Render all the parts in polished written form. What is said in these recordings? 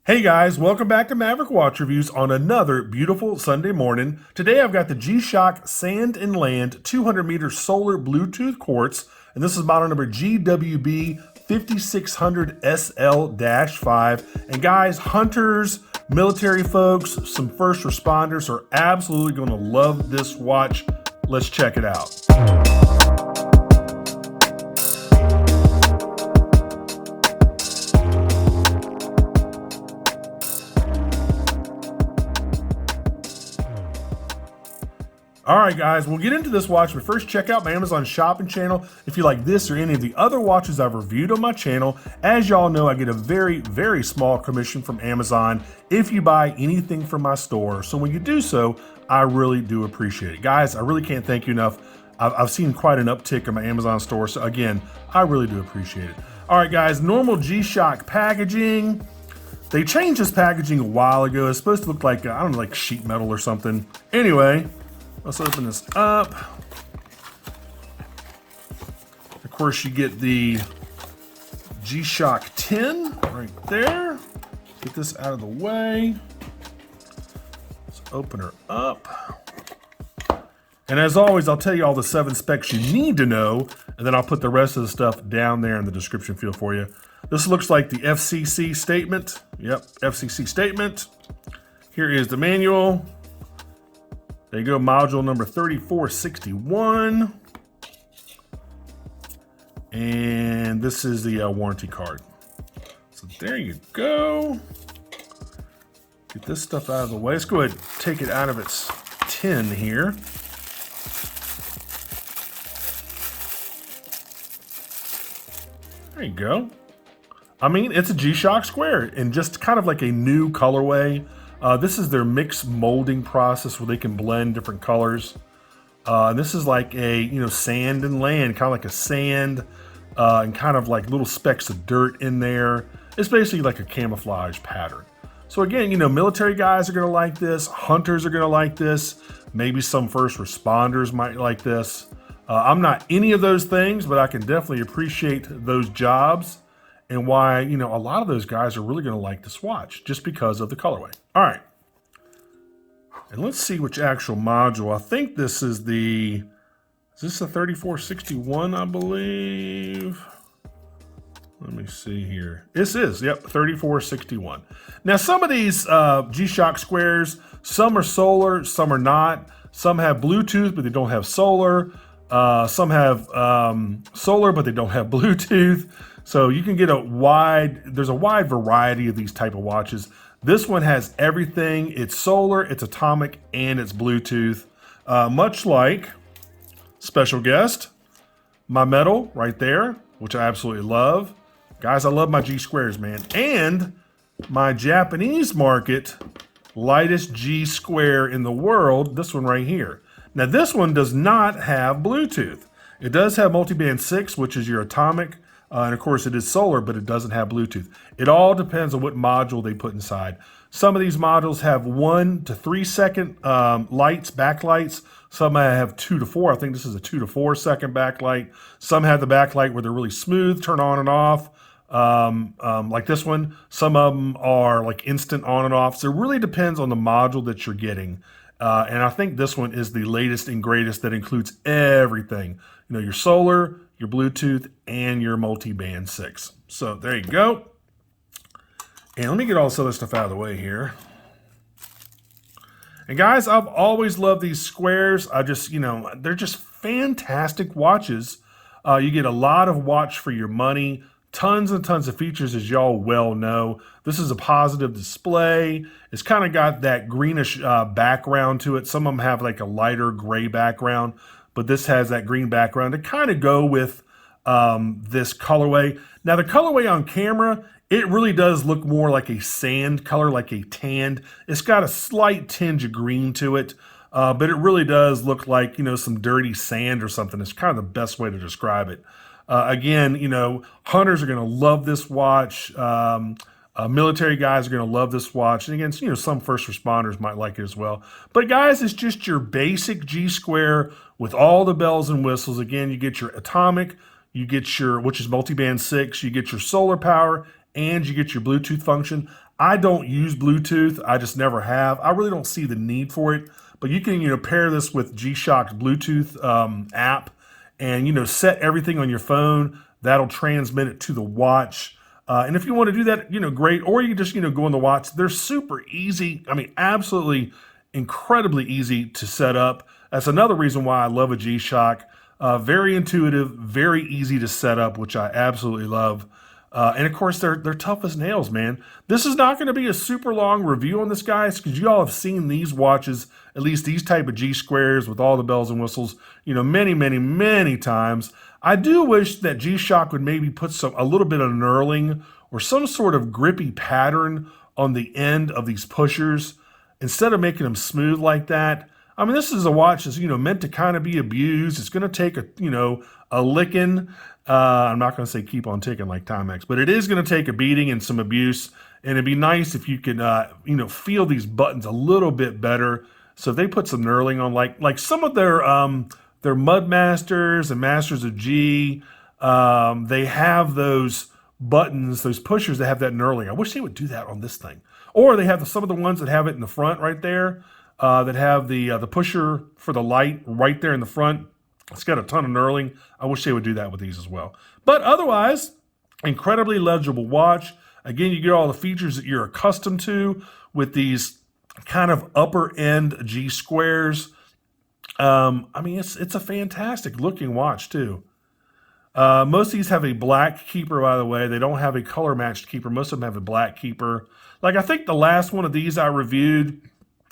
Hey guys, welcome back to Maverick Watch Reviews on another beautiful Sunday morning. Today I've got the G-Shock Sand and Land 200 meter solar Bluetooth quartz, and this is model number GWB5600SL-5. And guys, hunters, military folks, some first responders are absolutely going to love this watch. Let's check it out. All right, guys, we'll get into this watch, but first check out my Amazon shopping channel if you like this or any of the other watches I've reviewed on my channel. As y'all know, I get a very, very small commission from Amazon if you buy anything from my store. So when you do so, I really do appreciate it. Guys, I really can't thank you enough. I've seen quite an uptick in my Amazon store. So again, I really do appreciate it. All right, guys, normal G-Shock packaging. They changed this packaging a while ago. It's supposed to look like, I don't know, like sheet metal or something. Anyway, let's open this up. Of course, you get the G-Shock 10 right there. Get this out of the way. Let's open her up. And as always, I'll tell you all the 7 specs you need to know, and then I'll put the rest of the stuff down there in the description field for you. This looks like the FCC statement. Yep, FCC statement. Here is the manual. There you go, module number 3461. And this is the warranty card. So there you go. Get this stuff out of the way. Let's go ahead and take it out of its tin here. There you go. I mean, it's a G-Shock square and just kind of like a new colorway. This is their mixed molding process where they can blend different colors. And this is like a, sand and land, kind of like a sand and kind of like little specks of dirt in there. It's basically like a camouflage pattern. So again, military guys are going to like this. Hunters are going to like this. Maybe some first responders might like this. I'm not any of those things, but I can definitely appreciate those jobs and why, a lot of those guys are really going to like this watch just because of the colorway. All right. And let's see which actual module. I think this is is this the 3461, I believe? Let me see here. This is, yep, 3461. Now, some of these G-Shock squares, some are solar, some are not. Some have Bluetooth, but they don't have solar. Some have solar, but they don't have Bluetooth. So you can get there's a wide variety of these type of watches. This one has everything. It's solar, it's atomic, and it's Bluetooth. Much like, special guest, my metal right there, which I absolutely love. Guys, I love my G squares, man. And my Japanese market, lightest G square in the world, this one right here. Now this one does not have Bluetooth. It does have multiband 6, which is your atomic. And of course it is solar, but it doesn't have Bluetooth. It all depends on what module they put inside. Some of these modules have 1 to 3 second lights, backlights. Some have 2 to 4. I think this is a 2 to 4 second backlight. Some have the backlight where they're really smooth, turn on and off. Like this one. Some of them are like instant on and off. So it really depends on the module that you're getting. And I think this one is the latest and greatest that includes everything. Your solar, your Bluetooth, and your multi-band 6. So there you go. And let me get all this other stuff out of the way here. And guys, I've always loved these squares. I just, they're just fantastic watches. You get a lot of watch for your money. Tons and tons of features, as y'all well know. This is a positive display. It's kind of got that greenish background to it. Some of them have like a lighter gray background, but this has that green background to kind of go with this colorway. Now the colorway on camera, it really does look more like a sand color, like a tanned. It's got a slight tinge of green to it, but it really does look like, some dirty sand or something. It's kind of the best way to describe it. Again, hunters are going to love this watch. Military guys are going to love this watch. And again, some first responders might like it as well. But guys, it's just your basic G square with all the bells and whistles. Again, you get your atomic, you get your, which is multiband 6, you get your solar power, and you get your Bluetooth function. I don't use Bluetooth. I just never have. I really don't see the need for it. But you can, pair this with G-Shock's Bluetooth app and, set everything on your phone. That'll transmit it to the watch. And if you want to do that, great. Or you can just, go on the watch. They're super easy. I mean, absolutely incredibly easy to set up. That's another reason why I love a G-Shock. Very intuitive, very easy to set up, which I absolutely love. And of course, they're tough as nails, man. This is not going to be a super long review on this, guys, because you all have seen these watches, at least these type of G squares with all the bells and whistles, many, many, many times. I do wish that G-Shock would maybe put a little bit of knurling or some sort of grippy pattern on the end of these pushers instead of making them smooth like that. I mean, this is a watch that's, meant to kind of be abused. It's going to take a licking. I'm not going to say keep on ticking like Timex, but it is going to take a beating and some abuse. And it'd be nice if you could, feel these buttons a little bit better. So if they put some knurling on, like some of their Mud Masters and Masters of G, they have those buttons, those pushers that have that knurling. I wish they would do that on this thing. Or they have some of the ones that have it in the front right there, that have the pusher for the light right there in the front. It's got a ton of knurling. I wish they would do that with these as well. But otherwise, incredibly legible watch. Again, you get all the features that you're accustomed to with these kind of upper end G squares. I mean, it's a fantastic looking watch too. Most of these have a black keeper, by the way. They don't have a color matched keeper. Most of them have a black keeper. Like I think the last one of these I reviewed,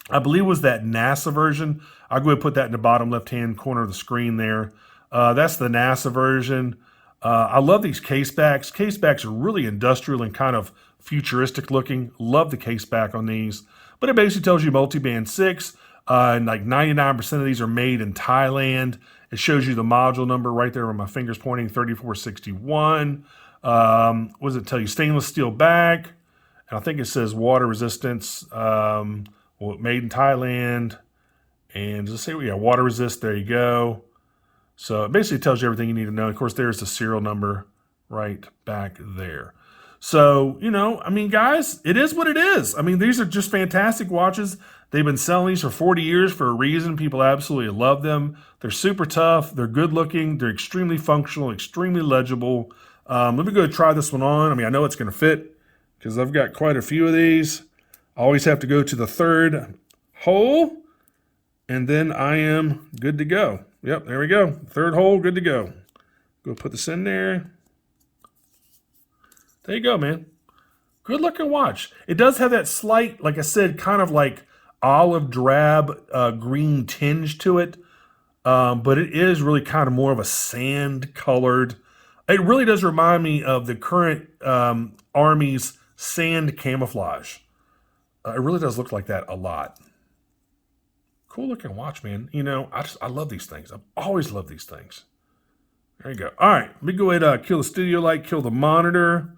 I believe was that NASA version. I'll go ahead and put that in the bottom left-hand corner of the screen there. That's the NASA version. I love these Casebacks. Casebacks are really industrial and kind of futuristic looking. Love the Caseback on these. But it basically tells you multi-band 6. And like 99% of these are made in Thailand. It shows you the module number right there where my finger's pointing, 3461. What does it tell you? Stainless steel back. And I think it says water resistance. Made in Thailand. And just say, water resist. There you go. So it basically tells you everything you need to know. Of course, there's the serial number right back there. So, I mean, guys, it is what it is. I mean, these are just fantastic watches. They've been selling these for 40 years for a reason. People absolutely love them. They're super tough. They're good looking. They're extremely functional, extremely legible. Let me go try this one on. I mean, I know it's going to fit because I've got quite a few of these. I always have to go to the third hole, and then I am good to go. Yep, there we go. Third hole, good to go. Go put this in there. There you go, man. Good looking watch. It does have that slight, like I said, kind of like olive drab green tinge to it. But it is really kind of more of a sand colored. It really does remind me of the current Army's sand camouflage. It really does look like that a lot. Cool looking watch, man. I love these things. I've always loved these things. There you go. All right, let me go ahead and kill the studio light, kill the monitor.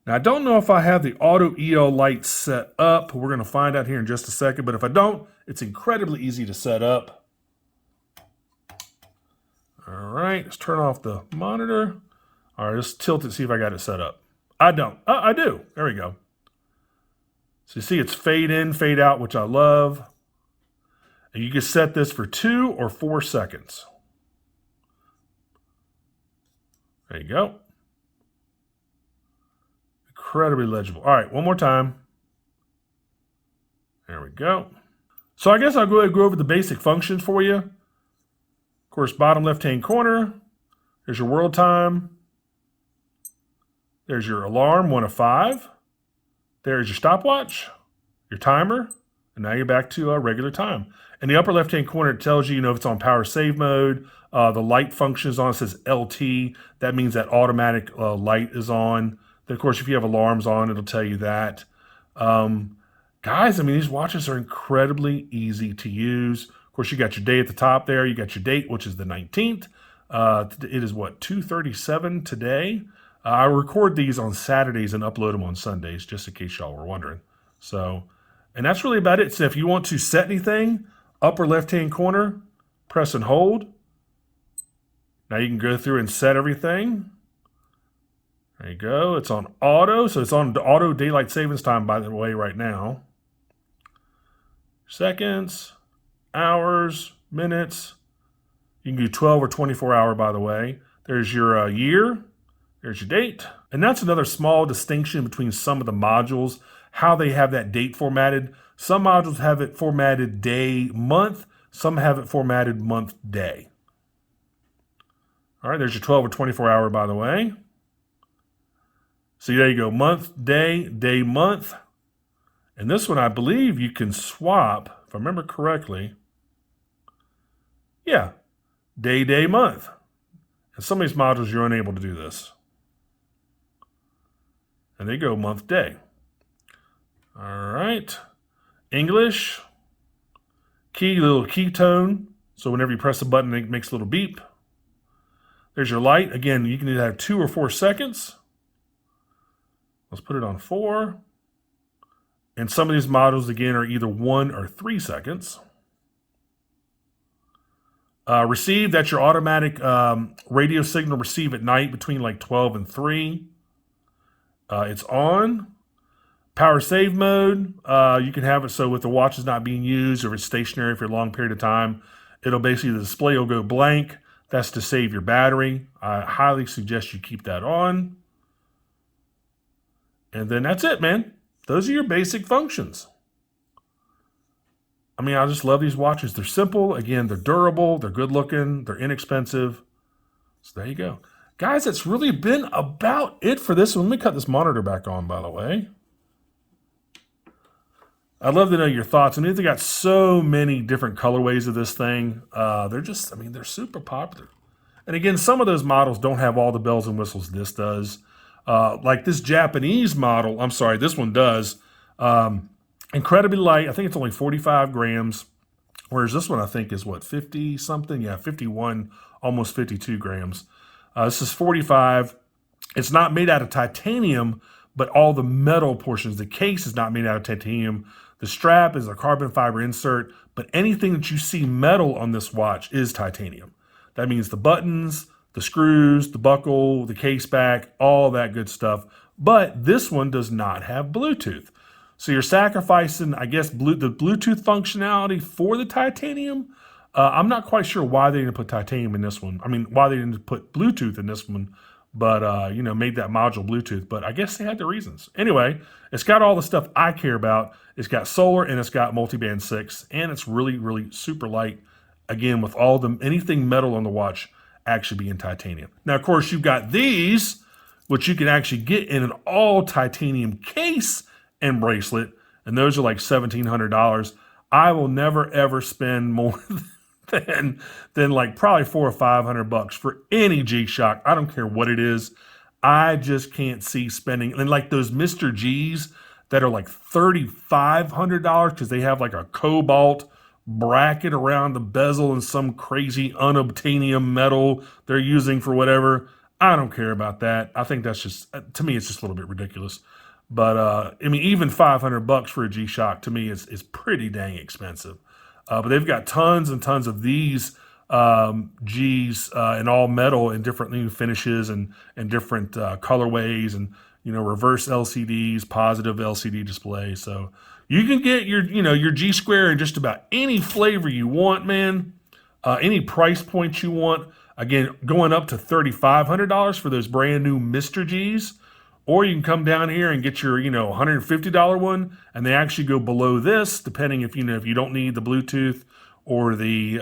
Now, I don't know if I have the auto EL light set up. We're going to find out here in just a second. But if I don't, it's incredibly easy to set up. All right, let's turn off the monitor. All right, let's tilt it, see if I got it set up. I don't. I do. There we go. So you see it's fade in, fade out, which I love. And you can set this for 2 or 4 seconds. There you go. Incredibly legible. All right, one more time. There we go. So I guess I'll go ahead and go over the basic functions for you. Of course, bottom left-hand corner, there's your world time. There's your alarm, 1 of 5. There's your stopwatch, your timer, and now you're back to regular time. In the upper left-hand corner, it tells you, if it's on power save mode. The light function is on. It says LT. That means that automatic light is on. Then, of course, if you have alarms on, it'll tell you that. Guys, I mean, these watches are incredibly easy to use. Of course, you got your day at the top there. You got your date, which is the 19th. It is, 2:37 today. I record these on Saturdays and upload them on Sundays, just in case y'all were wondering. So, and that's really about it. So if you want to set anything, upper left-hand corner, press and hold. Now you can go through and set everything. There you go. It's on auto. So it's on the auto daylight savings time, by the way, right now. Seconds, hours, minutes. You can do 12 or 24 hour, by the way. There's your year. There's your date. And that's another small distinction between some of the modules, how they have that date formatted. Some modules have it formatted day, month. Some have it formatted month, day. All right, there's your 12 or 24 hour, by the way. See, there you go, month, day, day, month. And this one, I believe you can swap, if I remember correctly. Yeah, day, day, month. And some of these modules, you're unable to do this. And they go month, day. All right. English. Key, little key tone. So whenever you press a button, it makes a little beep. There's your light. Again, you can either have 2 or 4 seconds. Let's put it on 4. And some of these models, again, are either 1 or 3 seconds. Receive, that's your automatic radio signal receive at night between like 12 and 3. It's on. Power save mode, you can have it so if the watch is not being used or it's stationary for a long period of time, it'll basically, the display will go blank. That's to save your battery. I highly suggest you keep that on. And then that's it, man. Those are your basic functions. I mean, I just love these watches. They're simple. Again, they're durable. They're good looking. They're inexpensive. So there you go. Guys, that's really been about it for this one. Let me cut this monitor back on, by the way. I'd love to know your thoughts. I mean, they got so many different colorways of this thing. They're just, I mean, they're super popular. And again, some of those models don't have all the bells and whistles this does. Like this Japanese model, I'm sorry, this one does. Incredibly light. I think it's only 45 grams. Whereas this one, I think, is what, 50 something? Yeah, 51, almost 52 grams. This is 45. It's not made out of titanium, but all the metal portions. The case is not made out of titanium. The strap is a carbon fiber insert, but anything that you see metal on this watch is titanium. That means the buttons, the screws, the buckle, the case back, all that good stuff. But this one does not have Bluetooth. So you're sacrificing, I guess, the Bluetooth functionality for the titanium. I'm not quite sure why they didn't put titanium in this one. I mean, why they didn't put Bluetooth in this one, but, made that module Bluetooth. But I guess they had their reasons. Anyway, it's got all the stuff I care about. It's got solar and it's got multiband 6. And it's really, really super light. Again, with anything metal on the watch actually being titanium. Now, of course, you've got these, which you can actually get in an all titanium case and bracelet. And those are like $1,700. I will never, ever spend more than like probably $400 or $500 for any G-Shock. I don't care what it is. I just can't see spending. And like those Mr. G's that are like $3,500 because they have like a cobalt bracket around the bezel and some crazy unobtainium metal they're using for whatever. I don't care about that. I think that's just, to me, it's just a little bit ridiculous. But I mean, even $500 for a G-Shock to me is pretty dang expensive. But they've got tons and tons of these G's in all metal and different finishes and different colorways and reverse LCDs, positive LCD display. So you can get your G Square in just about any flavor you want, man. Any price point you want. Again, going up to $3,500 for those brand new Mr. G's. Or you can come down here and get your, $150 one, and they actually go below this, depending if you don't need the Bluetooth or the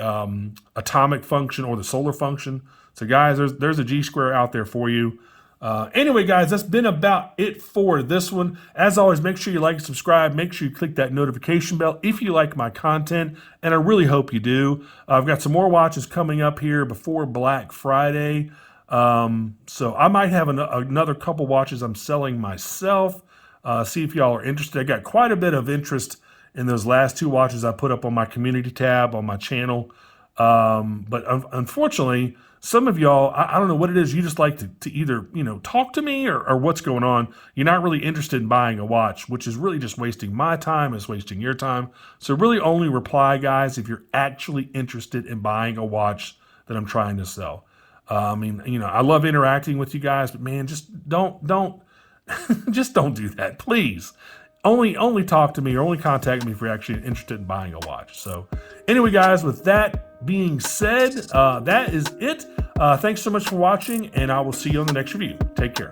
atomic function or the solar function. So guys, there's a G Square out there for you. Anyway, guys, that's been about it for this one. As always, make sure you like and subscribe. Make sure you click that notification bell if you like my content, and I really hope you do. I've got some more watches coming up here before Black Friday. So I might have another couple watches I'm selling myself. See if y'all are interested. I got quite a bit of interest in those last 2 watches I put up on my community tab on my channel. But unfortunately, some of y'all, I don't know what it is. You just like to either, talk to me or what's going on. You're not really interested in buying a watch, which is really just wasting my time. It's wasting your time. So really only reply, guys, if you're actually interested in buying a watch that I'm trying to sell. I mean, you know, I love interacting with you guys, but man, just don't just don't do that, please. Only talk to me or only contact me if you're actually interested in buying a watch. So anyway, guys, with that being said, that is it. Thanks so much for watching, and I will see you on the next review. Take care.